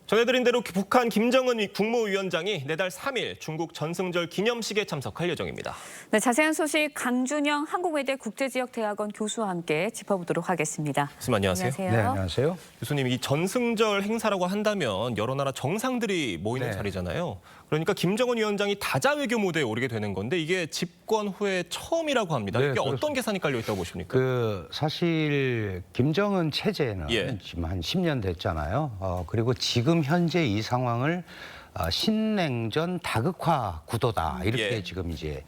전해드린 대로 북한 김정은 국무위원장이 내달 3일 중국 전승절 기념식에 참석할 예정입니다. 네, 자세한 소식 강준영 한국외대 국제지역대학원 교수와 함께 짚어보도록 하겠습니다. 교수님 안녕하세요. 네, 안녕하세요. 교수님, 이 전승절 행사라고 한다면 여러 나라 정상들이 모이는 네. 자리잖아요. 그러니까 김정은 위원장이 다자 외교 무대에 오르게 되는 건데 이게 집권 후에 처음이라고 합니다. 네, 이게 그렇습니다. 어떤 계산이 깔려 있다고 보십니까? 사실 김정은 체제는 예. 지금 한 10년 됐잖아요. 그리고 지금 현재 이 상황을 신냉전 다극화 구도다 이렇게 예. 지금 이제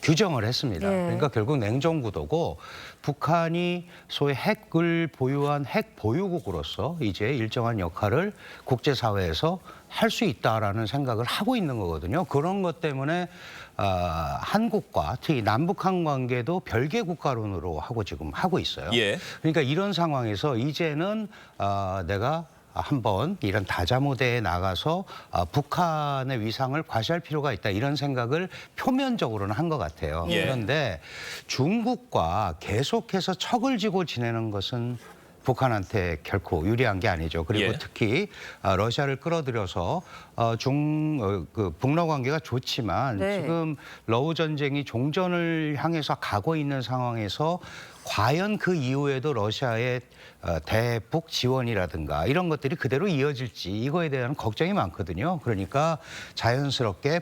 규정을 했습니다. 예. 그러니까 결국 냉전 구도고 북한이 소위 핵을 보유한 핵 보유국으로서 이제 일정한 역할을 국제사회에서 할 수 있다라는 생각을 하고 있는 거거든요. 그런 것 때문에 한국과 특히 남북한 관계도 별개 국가론으로 하고 지금 하고 있어요. 예. 그러니까 이런 상황에서 이제는 내가 한번 이런 다자 무대에 나가서 북한의 위상을 과시할 필요가 있다 이런 생각을 표면적으로는 한 것 같아요. 예. 그런데 중국과 계속해서 척을 지고 지내는 것은 북한한테 결코 유리한 게 아니죠. 그리고 예. 특히 러시아를 끌어들여서 북러 관계가 좋지만 네. 지금 러우 전쟁이 종전을 향해서 가고 있는 상황에서 과연 그 이후에도 러시아의 대북 지원이라든가 이런 것들이 그대로 이어질지 이거에 대한 걱정이 많거든요. 그러니까 자연스럽게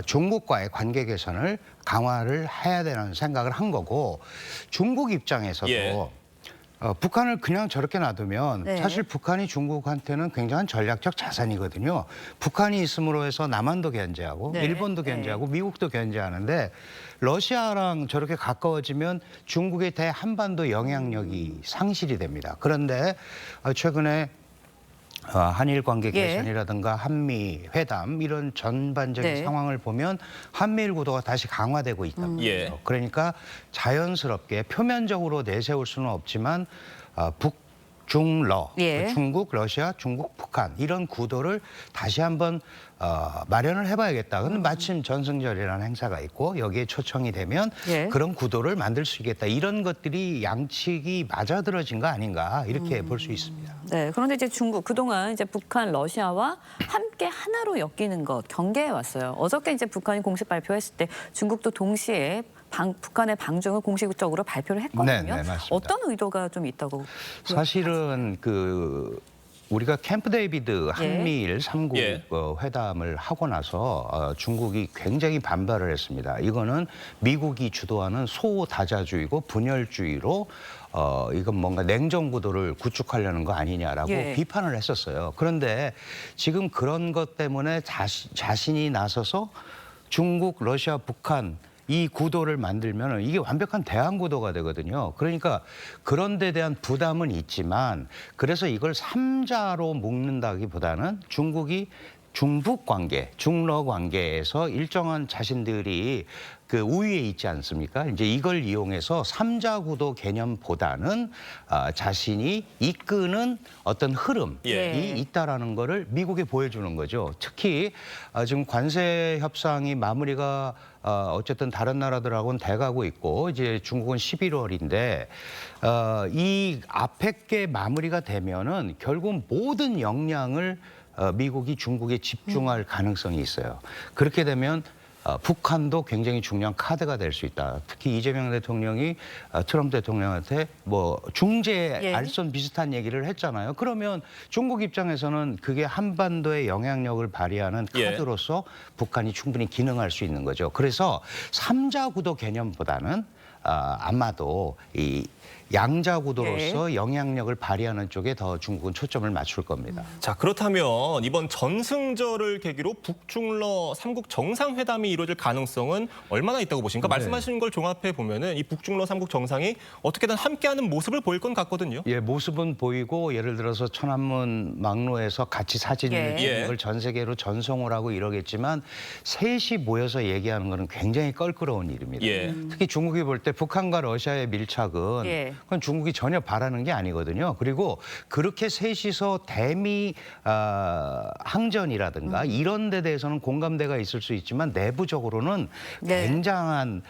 중국과의 관계 개선을 강화를 해야 되는 생각을 한 거고 중국 입장에서도 예. 북한을 그냥 저렇게 놔두면 네. 사실 북한이 중국한테는 굉장한 전략적 자산이거든요. 북한이 있음으로 해서 남한도 견제하고 네. 일본도 견제하고 미국도 견제하는데 러시아랑 저렇게 가까워지면 중국의 대한반도 영향력이 상실이 됩니다. 그런데 최근에 한일 관계 개선이라든가 한미 회담 이런 전반적인 네. 상황을 보면 한미일 구도가 다시 강화되고 있다는 거죠. 예. 그러니까 자연스럽게 표면적으로 내세울 수는 없지만 북중러, 예. 중국, 러시아, 중국, 북한 이런 구도를 다시 한번 마련을 해봐야겠다. 근데 마침 전승절이라는 행사가 있고 여기에 초청이 되면 예. 그런 구도를 만들 수 있겠다. 이런 것들이 양측이 맞아들어진 거 아닌가 이렇게 볼 수 있습니다. 네, 그런데 이제 중국 그동안 이제 북한, 러시아와 함께 하나로 엮이는 것 경계해 왔어요. 어저께 이제 북한이 공식 발표했을 때 중국도 동시에 북한의 방중을 공식적으로 발표를 했거든요. 네, 네, 맞습니다. 어떤 의도가 좀 있다고? 사실은 우리가 캠프 데이비드 한미일 삼국 예. 회담을 하고 나서 중국이 굉장히 반발을 했습니다. 이거는 미국이 주도하는 소다자주의고 분열주의로 이건 뭔가 냉전 구도를 구축하려는 거 아니냐라고 예. 비판을 했었어요. 그런데 지금 그런 것 때문에 자신이 나서서 중국, 러시아, 북한 이 구도를 만들면 이게 완벽한 대항 구도가 되거든요. 그러니까 그런 데 대한 부담은 있지만 그래서 이걸 삼자로 묶는다기보다는 중국이 중북 관계, 중러 관계에서 일정한 자신들이 그 우위에 있지 않습니까? 이제 이걸 이용해서 삼자 구도 개념보다는 자신이 이끄는 어떤 흐름이 예. 있다라는 거를 미국에 보여주는 거죠. 특히 지금 관세 협상이 마무리가 어쨌든 다른 나라들하고는 돼가고 있고 이제 중국은 11월인데 이 앞에 게 마무리가 되면은 결국 모든 역량을 미국이 중국에 집중할 가능성이 있어요. 그렇게 되면 북한도 굉장히 중요한 카드가 될 수 있다. 특히 이재명 대통령이 트럼프 대통령한테 중재 예. 알선 비슷한 얘기를 했잖아요. 그러면 중국 입장에서는 그게 한반도의 영향력을 발휘하는 예. 카드로서 북한이 충분히 기능할 수 있는 거죠. 그래서 삼자 구도 개념보다는 아마도 이 양자 구도로서 영향력을 발휘하는 쪽에 더 중국은 초점을 맞출 겁니다. 자, 그렇다면 이번 전승절을 계기로 북중러 삼국 정상회담이 이루어질 가능성은 얼마나 있다고 보십니까? 네. 말씀하신 걸 종합해 보면은 이 북중러 삼국 정상이 어떻게든 함께하는 모습을 보일 건 같거든요. 예, 모습은 보이고 예를 들어서 천안문 막로에서 같이 사진을 예. 찍는 걸 전 세계로 전송을 하고 이러겠지만 셋이 모여서 얘기하는 거는 굉장히 껄끄러운 일입니다. 예. 특히 중국이 볼 때 북한과 러시아의 밀착은 예. 그건 중국이 전혀 바라는 게 아니거든요. 그리고 그렇게 셋이서 대미 항전이라든가 이런 데 대해서는 공감대가 있을 수 있지만 내부적으로는 네. 굉장한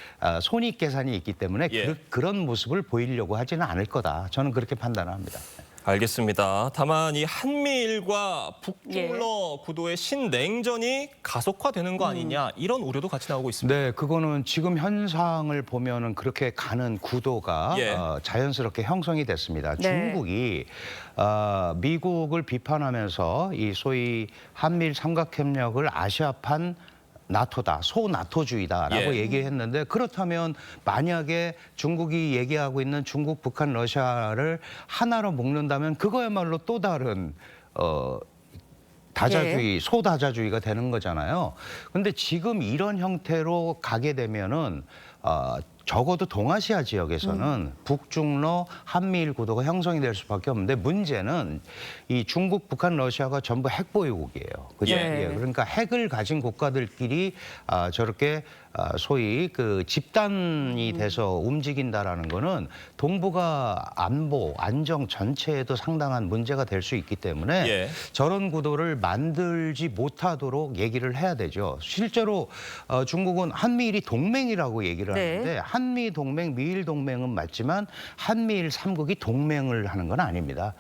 손익 계산이 있기 때문에 예. 그런 모습을 보이려고 하지는 않을 거다. 저는 그렇게 판단합니다. 알겠습니다. 다만 이 한미일과 북중러 구도의 신냉전이 가속화되는 거 아니냐 이런 우려도 같이 나오고 있습니다. 네, 그거는 지금 현상을 보면은 그렇게 가는 구도가 예. 자연스럽게 형성이 됐습니다. 네. 중국이 미국을 비판하면서 이 소위 한미일 삼각협력을 아시아판 나토다, 소나토주의다라고 예. 얘기했는데 그렇다면 만약에 중국이 얘기하고 있는 중국, 북한, 러시아를 하나로 묶는다면 그거야말로 또 다른 다자주의, 소다자주의가 되는 거잖아요. 근데 지금 이런 형태로 가게 되면은 적어도 동아시아 지역에서는 북중러 한미일 구도가 형성이 될 수밖에 없는데 문제는 이 중국, 북한, 러시아가 전부 핵 보유국이에요. 그죠? 예. 예, 그러니까 핵을 가진 국가들끼리 저렇게 소위 그 집단이 돼서 움직인다라는 거는 동북아 안보, 안정 전체에도 상당한 문제가 될 수 있기 때문에 예. 저런 구도를 만들지 못하도록 얘기를 해야 되죠. 실제로 중국은 한미일이 동맹이라고 얘기를 네. 하는데 한미 동맹, 미일 동맹은 맞지만 한미일 3국이 동맹을 하는 건 아닙니다.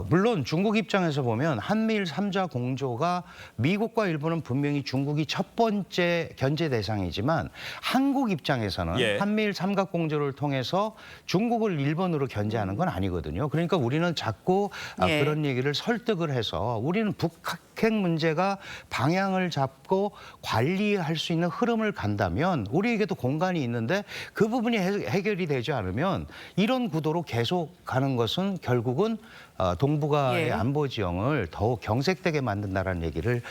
물론 중국 입장에서 보면 한미일 3자 공조가 미국과 일본은 분명히 중국이 첫 번째 견제 대상이지만 한국 입장에서는 예. 한미일 삼각 공조를 통해서 중국을 일본으로 견제하는 건 아니거든요. 그러니까 우리는 자꾸 예. 그런 얘기를 설득을 해서 우리는 북핵 문제가 방향을 잡고 관리할 수 있는 흐름을 간다면 우리에게도 공간이 있는데 그 부분이 해결이 되지 않으면 이런 구도로 계속 가는 것은 결국은 동북아의 예. 안보 지형을 더욱 경색되게 만든다라는 얘기를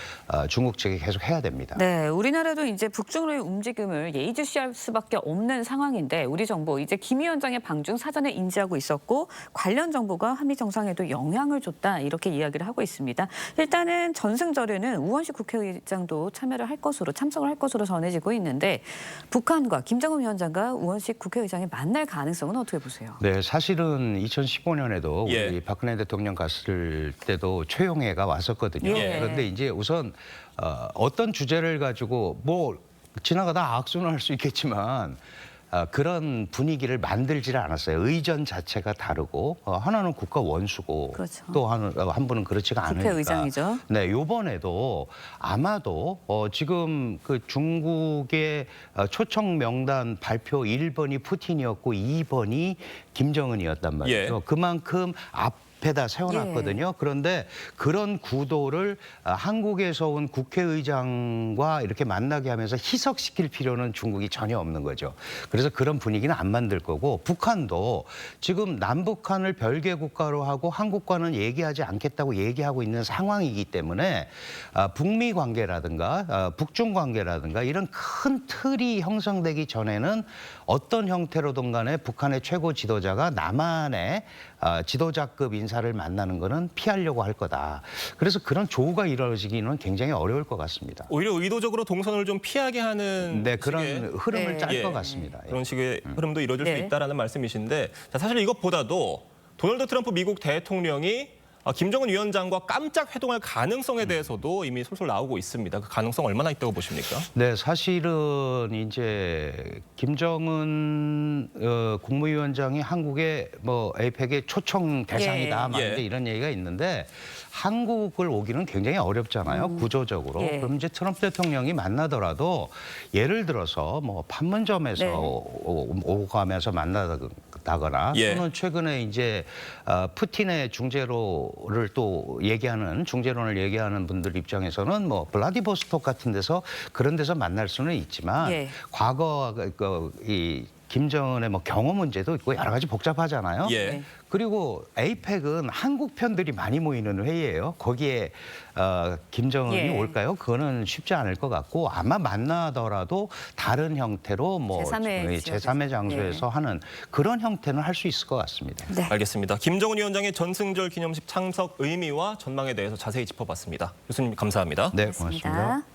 중국 측에 계속 해야 됩니다. 네, 우리나라도 이제 북중로의 움직임을 예의주시할 수밖에 없는 상황인데 우리 정부 이제 김 위원장의 방중 사전에 인지하고 있었고 관련 정보가 한미 정상에도 영향을 줬다 이렇게 이야기를 하고 있습니다. 일단은 전승절에는 우원식 국회의장도 참석을 할 것으로 전해지고 있는데 북한과 김정은 위원장과 우원식 국회의장이 만날 가능성은 어떻게 보세요? 네, 사실은 2015년에도 예. 우리 박근혜 대통령 갔을 때도 최용해가 왔었거든요. 예. 그런데 이제 우선 어떤 주제를 가지고 뭐 지나가다 악수는 할 수 있겠지만 그런 분위기를 만들지를 않았어요. 의전 자체가 다르고 하나는 국가 원수고 그렇죠. 또 한 분은 그렇지가 않으니까. 국회의장이죠. 네, 요번에도 아마도 지금 그 중국의 초청 명단 발표 1번이 푸틴이었고 2번이 김정은이었단 말이죠. 예. 그만큼 앞에다 세워놨거든요. 그런데 그런 구도를 한국에서 온 국회의장과 이렇게 만나게 하면서 희석시킬 필요는 중국이 전혀 없는 거죠. 그래서 그런 분위기는 안 만들 거고 북한도 지금 남북한을 별개 국가로 하고 한국과는 얘기하지 않겠다고 얘기하고 있는 상황이기 때문에 북미 관계라든가 북중 관계라든가 이런 큰 틀이 형성되기 전에는 어떤 형태로든 간에 북한의 최고 지도자가 남한의 지도자급 인사를 만나는 거는 피하려고 할 거다. 그래서 그런 조우가 이루어지기는 굉장히 어려울 것 같습니다. 오히려 의도적으로 동선을 좀 피하게 하는 네, 그런 식의 흐름을 네. 짤 예. 것 같습니다. 예. 그런 식의 흐름도 이루어질 수 네. 있다라는 말씀이신데 자, 사실 이것보다도 도널드 트럼프 미국 대통령이 김정은 위원장과 깜짝 회동할 가능성에 대해서도 이미 솔솔 나오고 있습니다. 그 가능성 얼마나 있다고 보십니까? 네, 사실은 이제 김정은 국무위원장이 한국의 뭐 에이펙의 초청 대상이다, 막 예. 이제 이런 얘기가 있는데 한국을 오기는 굉장히 어렵잖아요, 구조적으로. 예. 그럼 이제 트럼프 대통령이 만나더라도 예를 들어서 뭐 판문점에서 네. 오고 가면서 만나다거나 예. 또는 최근에 이제 푸틴의 중재론을 또 얘기하는 중재론을 얘기하는 분들 입장에서는 뭐 블라디보스톡 같은 데서 그런 데서 만날 수는 있지만 예. 과거 이 김정은의 뭐 경호 문제도 있고 여러 가지 복잡하잖아요. 예. 네. 그리고 에이펙은 한국 편들이 많이 모이는 회의예요. 거기에 김정은이 예. 올까요? 그거는 쉽지 않을 것 같고 아마 만나더라도 다른 형태로 뭐 제3의 제3의 장소에서 하는 그런 형태는 할 수 있을 것 같습니다. 네. 알겠습니다. 김정은 위원장의 전승절 기념식 참석 의미와 전망에 대해서 자세히 짚어봤습니다. 교수님 감사합니다. 네, 고맙습니다. 고맙습니다.